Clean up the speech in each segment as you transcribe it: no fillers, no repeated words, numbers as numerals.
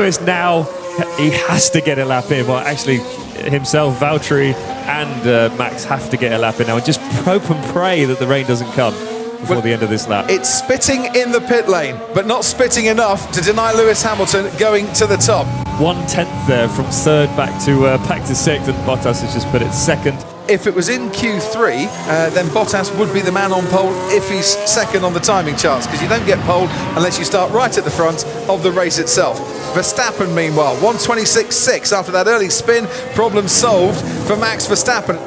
Lewis now, he has to get a lap in. Well, actually, himself, Valtteri and Max have to get a lap in now. And just hope and pray that the rain doesn't come before the end of this lap. It's spitting in the pit lane, but not spitting enough to deny Lewis Hamilton going to the top. 1/10 there from third back to sixth, and Bottas has just put it second. If it was in Q3, then Bottas would be the man on pole if he's second on the timing charts, because you don't get pole unless you start right at the front of the race itself. Verstappen, meanwhile, 1:26.6 after that early spin. Problem solved for Max Verstappen.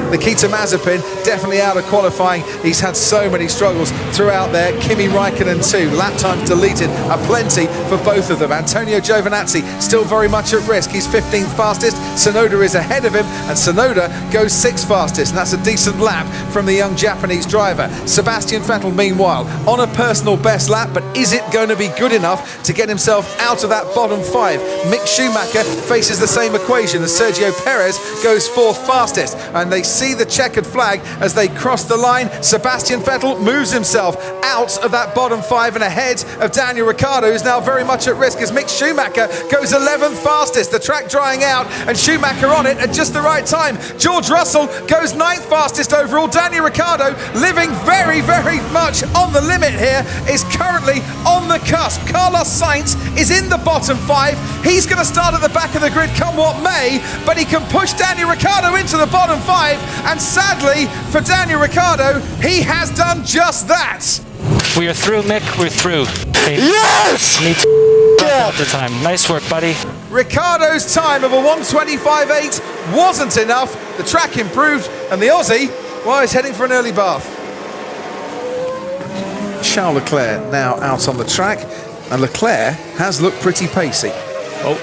Nikita Mazepin definitely out of qualifying. He's had so many struggles throughout there. Kimi Raikkonen too. Lap times deleted are plenty for both of them. Antonio Giovinazzi still very much at risk. He's 15th fastest. Tsunoda is ahead of him, and Tsunoda goes 6th fastest, and that's a decent lap from the young Japanese driver. Sebastian Vettel, meanwhile, on a personal best lap, but is it going to be good enough to get himself out of that bottom 5? Mick Schumacher faces the same equation as Sergio Perez goes 4th fastest, and they see the checkered flag as they cross the line. Sebastian Vettel moves himself out of that bottom 5 and ahead of Daniel Ricciardo, who's now very much at risk as Mick Schumacher goes 11th fastest. The track drying out and Schumacher on it at just the right time. George Russell goes 9th fastest overall. Daniel Ricciardo, living very, very much on the limit here, is currently on the cusp. Carlos Sainz is in the bottom 5. He's going to start at the back of the grid come what may, but he can push Daniel Ricciardo into the bottom 5, and sadly for Daniel Ricciardo, he has done just that. We are through, Mick. We're through. Hey, yes! Need to out the time. Nice work, buddy. Ricciardo's time of a 1:25.8 wasn't enough. The track improved, and the Aussie, well, is heading for an early bath. Charles Leclerc now out on the track, and Leclerc has looked pretty pacey. Oh.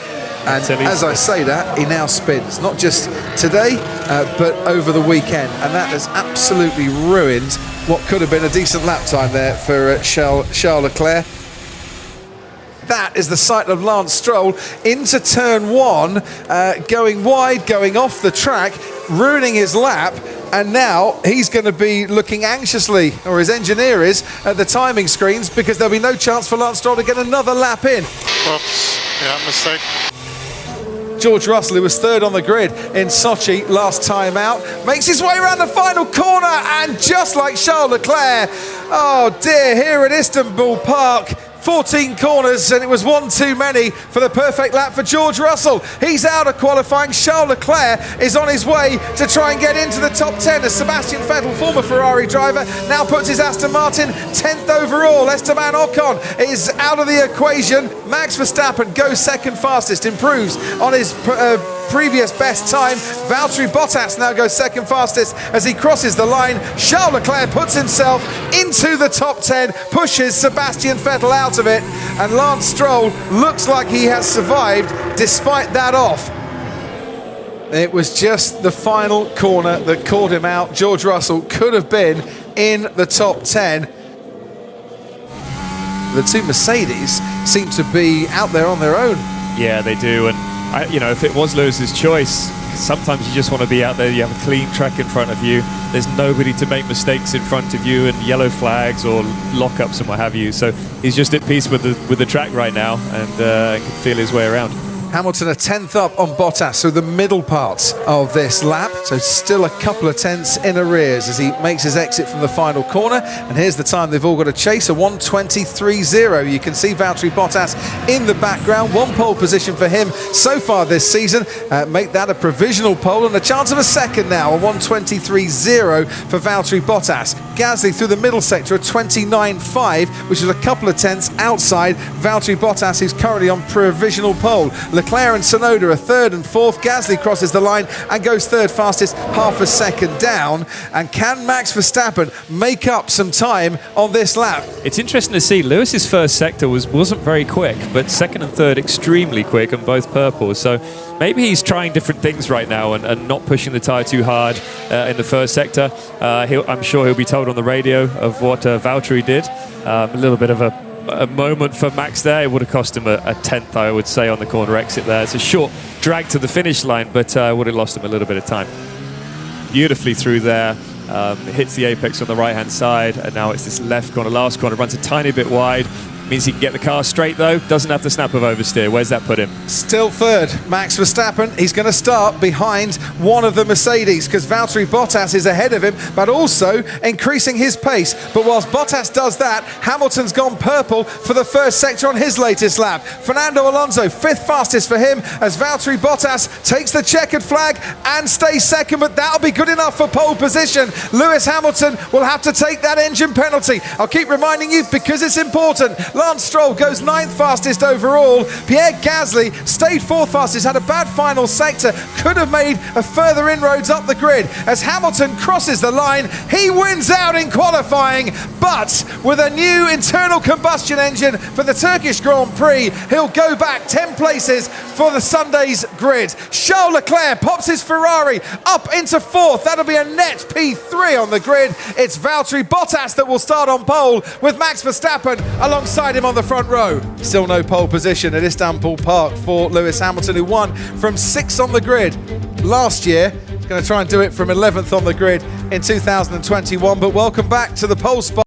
And as I say that, he now spins, not just today, but over the weekend. And that has absolutely ruined what could have been a decent lap time there for Charles Leclerc. That is the sight of Lance Stroll into turn 1, going wide, going off the track, ruining his lap. And now he's going to be looking anxiously, or his engineer is, at the timing screens, because there'll be no chance for Lance Stroll to get another lap in. Oops, yeah, mistake. George Russell, who was 3rd on the grid in Sochi last time out, makes his way around the final corner, and just like Charles Leclerc, oh dear, here at Istanbul Park, 14 corners, and it was one too many for the perfect lap for George Russell. He's out of qualifying. Charles Leclerc is on his way to try and get into the top 10 as Sebastian Vettel, former Ferrari driver, now puts his Aston Martin 10th overall. Esteban Ocon is out of the equation. Max Verstappen goes 2nd fastest, improves on his previous best time. Valtteri Bottas now goes 2nd fastest as he crosses the line. Charles Leclerc puts himself into the top 10, pushes Sebastian Vettel out of it, and Lance Stroll looks like he has survived despite that off. It was just the final corner that caught him out. George Russell could have been in the top 10. The two Mercedes seem to be out there on their own. Yeah, they do, and if it was Lewis's choice, sometimes you just want to be out there. You have a clean track in front of you. There's nobody to make mistakes in front of you and yellow flags or lockups and what have you. So he's just at peace with the track right now, and can feel his way around. Hamilton a 10th up on Bottas, so the middle part of this lap, so still a couple of tenths in arrears as he makes his exit from the final corner. And here's the time they've all got to chase, a 1:23.0. You can see Valtteri Bottas in the background, 1 pole position for him so far this season. Make that a provisional pole and a chance of a second now, a 1:23.0 for Valtteri Bottas. Gasly through the middle sector, a 29.5, which is a couple of tenths outside Valtteri Bottas, who's currently on provisional pole. Leclerc and Tsunoda are 3rd and 4th. Gasly crosses the line and goes 3rd fastest, half a second down. And can Max Verstappen make up some time on this lap? It's interesting to see. Lewis's first sector wasn't very quick, but 2nd and 3rd extremely quick, and both purple. So maybe he's trying different things right now and not pushing the tyre too hard in the first sector. I'm sure he'll be told on the radio of what Valtteri did. A little bit of a moment for Max there. It would have cost him a 10th, I would say, on the corner exit there. It's a short drag to the finish line, but would have lost him a little bit of time. Beautifully through there. Hits the apex on the right-hand side, and now it's this left corner, last corner, runs a tiny bit wide, Means he can get the car straight though. Doesn't have the snap of oversteer. Where's that put him? Still third, Max Verstappen. He's going to start behind one of the Mercedes because Valtteri Bottas is ahead of him, but also increasing his pace. But whilst Bottas does that, Hamilton's gone purple for the first sector on his latest lap. Fernando Alonso, 5th fastest for him as Valtteri Bottas takes the checkered flag and stays second, but that'll be good enough for pole position. Lewis Hamilton will have to take that engine penalty. I'll keep reminding you because it's important. Lance Stroll goes 9th fastest overall. Pierre Gasly stayed 4th fastest, had a bad final sector, could have made a further inroads up the grid. As Hamilton crosses the line, he wins out in qualifying, but with a new internal combustion engine for the Turkish Grand Prix, he'll go back 10 places for the Sunday's grid. Charles Leclerc pops his Ferrari up into 4th. That'll be a net P3 on the grid. It's Valtteri Bottas that will start on pole with Max Verstappen alongside him on the front row. Still no pole position at Istanbul Park for Lewis Hamilton, who won from 6th on the grid last year. He's going to try and do it from 11th on the grid in 2021, but welcome back to the pole spot.